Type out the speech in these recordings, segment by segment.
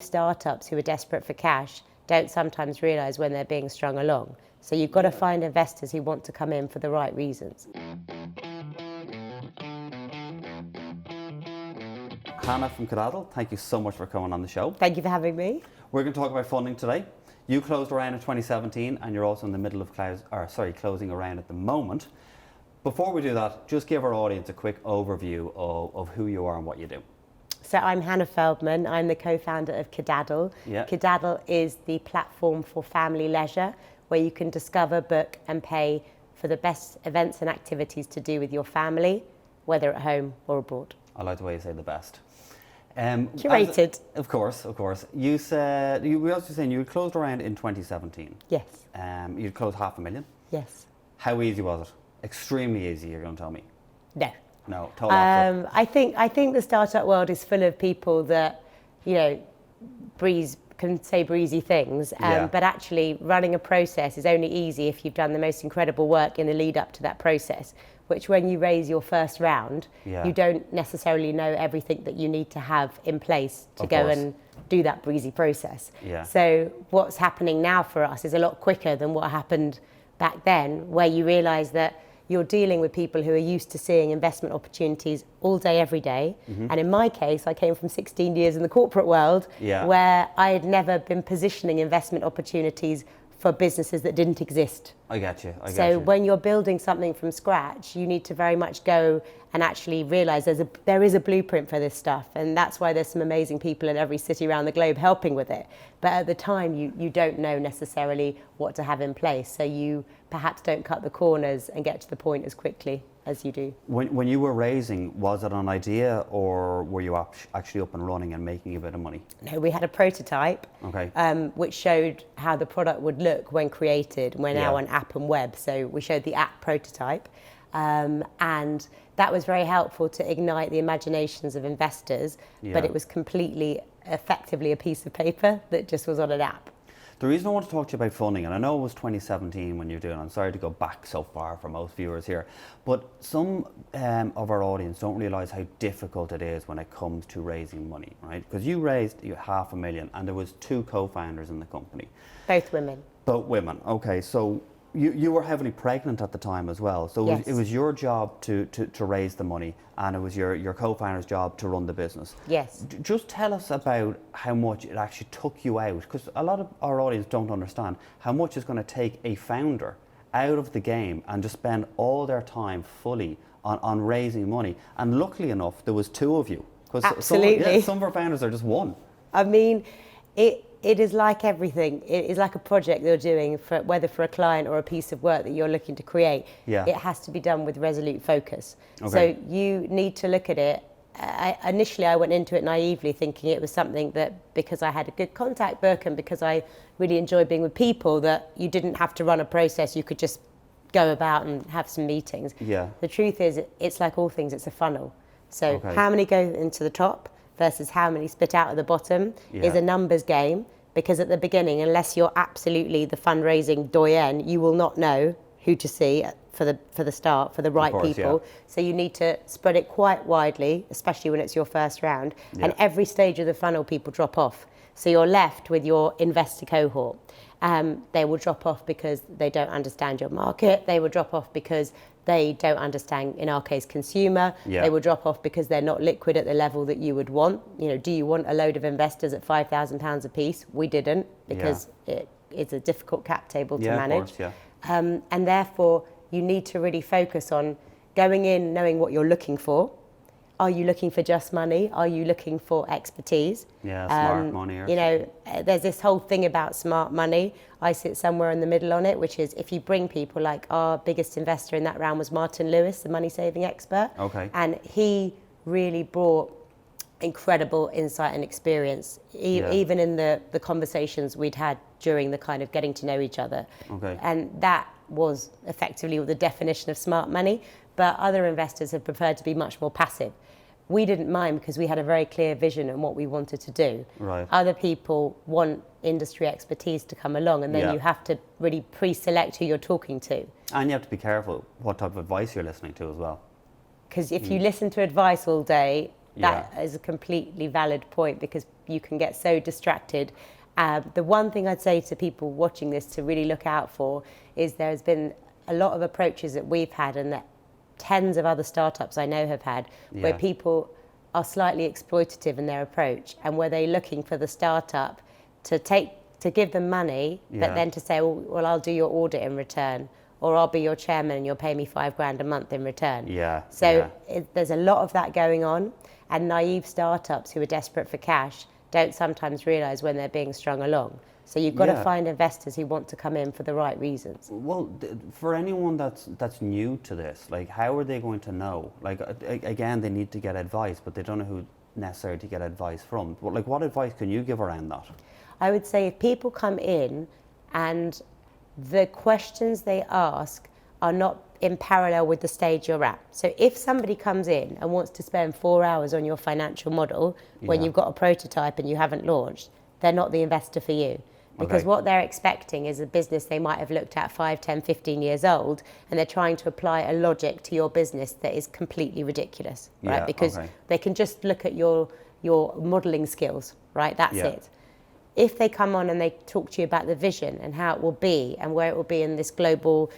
Startups who are desperate for cash don't sometimes realise when they're being strung along. So you've got to find investors who want to come in for the right reasons. Hannah from Cadadal, thank you so much for coming on the show. Thank you for having me. We're going to talk about funding today. You closed a round in 2017 and you're also in the middle of closing a round at the moment. Before we do that, just give our audience a quick overview of who you are and what you do. So I'm Hannah Feldman. I'm the co-founder of Cadadal. Yeah. Cadadal is the platform for family leisure where you can discover, book and pay for the best events and activities to do with your family, whether at home or abroad. I like the way you say the best. Curated. Of course. You said, we were also saying you closed a round in 2017. Yes. You'd closed $500,000. Yes. How easy was it? Extremely easy, you're going to tell me. No, total opposite. I think the startup world is full of people that, can say breezy things, but actually running a process is only easy if you've done the most incredible work in the lead up to that process, which when you raise your first round, you don't necessarily know everything that you need to have in place to go and do that breezy process. Yeah. So what's happening now for us is a lot quicker than what happened back then, where you realise that you're dealing with people who are used to seeing investment opportunities all day, every day. Mm-hmm. And in my case, I came from 16 years in the corporate world where I had never been positioning investment opportunities for businesses that didn't exist. I get you. So when you're building something from scratch, you need to very much go and actually realise there is a blueprint for this stuff. And that's why there's some amazing people in every city around the globe helping with it. But at the time, you don't know necessarily what to have in place. So you perhaps don't cut the corners and get to the point as quickly as you do. When you were raising, was it an idea or were you actually up and running and making a bit of money? No, we had a prototype, which showed how the product would look when created. We're now on app and web, so we showed the app prototype. And that was very helpful to ignite the imaginations of investors, but it was completely, effectively a piece of paper that just was on an app. The reason I want to talk to you about funding, and I know it was 2017 when you're doing it, I'm sorry to go back so far for most viewers here, but some of our audience don't realise how difficult it is when it comes to raising money, right? Because you raised $500,000 and there was 2 co-founders in the company. Both women. Both women, okay. So you were heavily pregnant at the time as well. So it was your job to raise the money and it was your co-founder's job to run the business. Yes. Just tell us about how much it actually took you out, because a lot of our audience don't understand how much it's going to take a founder out of the game and just spend all their time fully on raising money. And luckily enough, there was 2 of you. Absolutely. Some of our founders are just 1. I mean, it is like everything. It is like a project you're doing, whether for a client or a piece of work that you're looking to create. Yeah. It has to be done with resolute focus. Okay. So you need to look at it. Initially, I went into it naively thinking it was something that because I had a good contact book and because I really enjoy being with people, that you didn't have to run a process. You could just go about and have some meetings. Yeah. The truth is, it's like all things, it's a funnel. So how many go into the top versus how many spit out at the bottom is a numbers game, because at the beginning, unless you're absolutely the fundraising doyen, you will not know who to see for the start, for the right people. So you need to spread it quite widely, especially when it's your first round. And every stage of the funnel, people drop off. So you're left with your investor cohort. They will drop off because they don't understand your market. They will drop off because they don't understand, in our case, consumer. They will drop off because they're not liquid at the level that you would want. Do you want a load of investors at £5,000 a piece? We didn't, because it's a difficult cap table to manage. Of course, and therefore, you need to really focus on going in, knowing what you're looking for. Are you looking for just money? Are you looking for expertise? Smart money. There's this whole thing about smart money. I sit somewhere in the middle on it, which is if you bring people, like our biggest investor in that round was Martin Lewis, the money saving expert. Okay. And he really brought incredible insight and experience, even in the conversations we'd had during the kind of getting to know each other. Okay. And that was effectively the definition of smart money. But other investors have preferred to be much more passive. We didn't mind because we had a very clear vision on what we wanted to do. Right. Other people want industry expertise to come along, and then you have to really pre-select who you're talking to. And you have to be careful what type of advice you're listening to as well. Because if you listen to advice all day, that is a completely valid point, because you can get so distracted. The one thing I'd say to people watching this to really look out for is there's been a lot of approaches that we've had and that tens of other startups I know have had, where people are slightly exploitative in their approach, and where they're looking for the startup to give them money, but then to say, well, I'll do your audit in return, or I'll be your chairman and you'll pay me $5,000 a month in return. There's a lot of that going on, and naive startups who are desperate for cash don't sometimes realise when they're being strung along. So you've got to find investors who want to come in for the right reasons. Well, for anyone that's new to this, like, how are they going to know? Like, again, they need to get advice, but they don't know who necessarily to get advice from. But like, what advice can you give around that? I would say if people come in and the questions they ask are not in parallel with the stage you're at. So if somebody comes in and wants to spend 4 hours on your financial model when you've got a prototype and you haven't launched, they're not the investor for you. Because what they're expecting is a business they might have looked at 5, 10, 15 years old, and they're trying to apply a logic to your business that is completely ridiculous, right? Because they can just look at your modelling skills, right? That's it. If they come on and they talk to you about the vision and how it will be and where it will be in this global,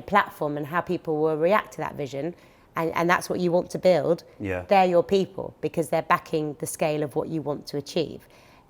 platform and how people will react to that vision, and that's what you want to build, they're your people, because they're backing the scale of what you want to achieve.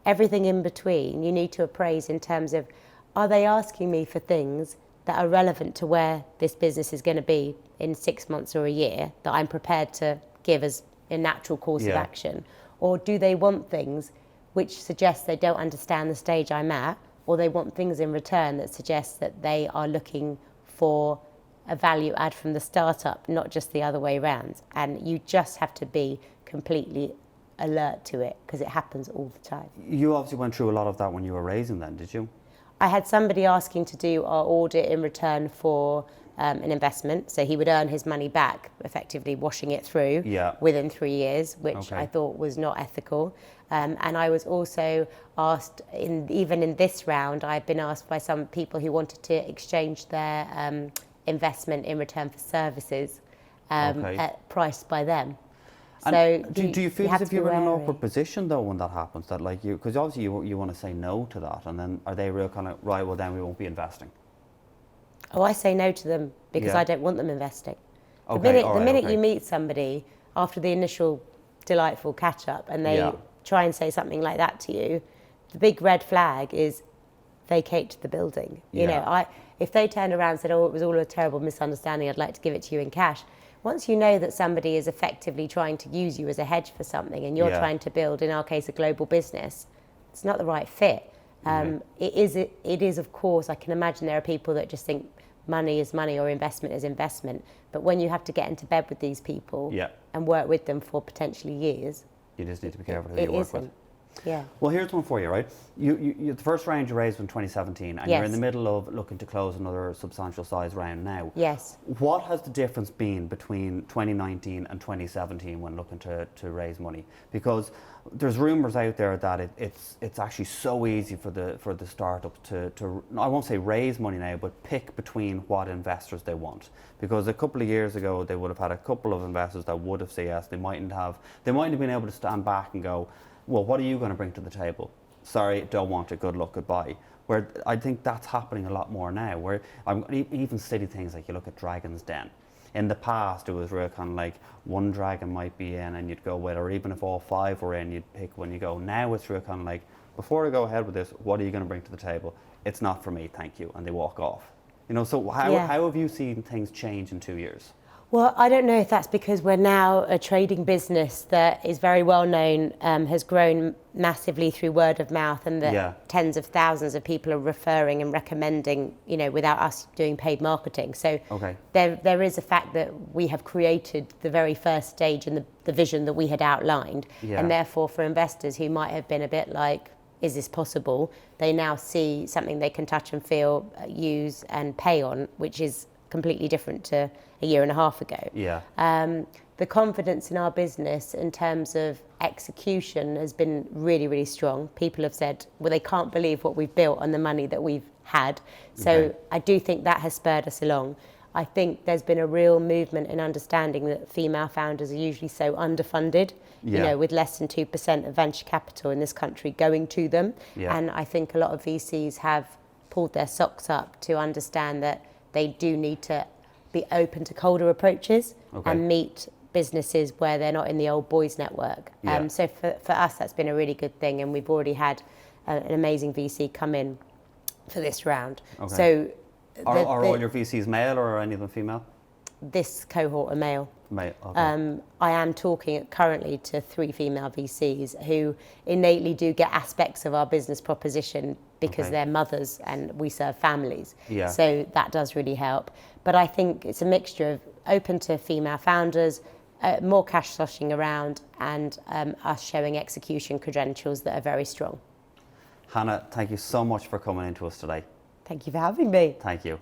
Everything in between, you need to appraise in terms of, are they asking me for things that are relevant to where this business is going to be in 6 months or a year, that I'm prepared to give as a natural course of action? Or do they want things which suggest they don't understand the stage I'm at, or they want things in return that suggest that they are looking for a value add from the startup, not just the other way around? And you just have to be completely alert to it, because it happens all the time. You obviously went through a lot of that when you were raising then, did you? I had somebody asking to do our audit in return for an investment, so he would earn his money back, effectively washing it through within 3 years, which I thought was not ethical. And I was also asked, even in this round, I've been asked by some people who wanted to exchange their investment in return for services priced by them. So do you feel as if you're in an awkward position though when that happens? That like because obviously you want to say no to that, and then are they real kind of, right, well then we won't be investing? Oh, I say no to them because I don't want them investing. The minute you meet somebody after the initial delightful catch up and they try and say something like that to you, the big red flag is vacate the building. If they turned around and said, oh, it was all a terrible misunderstanding, I'd like to give it to you in cash. Once you know that somebody is effectively trying to use you as a hedge for something, and you're trying to build, in our case, a global business, it's not the right fit. It is, of course, I can imagine there are people that just think money is money or investment is investment. But when you have to get into bed with these people and work with them for potentially years, you just need to be careful who you work with. Yeah. Well, here's one for you, right? You the first round you raised in 2017, and you're in the middle of looking to close another substantial size round now. Yes. What has the difference been between 2019 and 2017 when looking to raise money? Because there's rumours out there that it's actually so easy for the startup to I won't say raise money now, but pick between what investors they want. Because a couple of years ago they would have had a couple of investors that would have said yes. They mightn't have been able to stand back and go, well, what are you going to bring to the table? Sorry, don't want it, good luck, goodbye. Where I think that's happening a lot more now, where even silly things like you look at Dragon's Den. In the past, it was real kind of like one dragon might be in and you'd go with, or even if all 5 were in, you'd pick one you go. Now it's real kind of like, before I go ahead with this, what are you going to bring to the table? It's not for me, thank you, and they walk off. So how have you seen things change in 2 years? Well, I don't know if that's because we're now a trading business that is very well known, has grown massively through word of mouth, and that tens of thousands of people are referring and recommending, without us doing paid marketing. So there is a fact that we have created the very first stage and the vision that we had outlined. And therefore for investors who might have been a bit like, is this possible? They now see something they can touch and feel, use and pay on, which is completely different to a year and a half ago. The confidence in our business in terms of execution has been really, really strong. People have said, well, they can't believe what we've built on the money that we've had. So I do think that has spurred us along. I think there's been a real movement in understanding that female founders are usually so underfunded, you know, with less than 2% of venture capital in this country going to them. And I think a lot of VCs have pulled their socks up to understand that they do need to be open to colder approaches and meet businesses where they're not in the old boys network. So for us, that's been a really good thing, and we've already had an amazing VC come in for this round. So are all your VCs male or are any of them female? This cohort are male. Male, I am talking currently to 3 female VCs who innately do get aspects of our business proposition because they're mothers and we serve families. So that does really help. But I think it's a mixture of open to female founders, more cash sloshing around, and us showing execution credentials that are very strong. Hannah, thank you so much for coming in to us today. Thank you for having me. Thank you.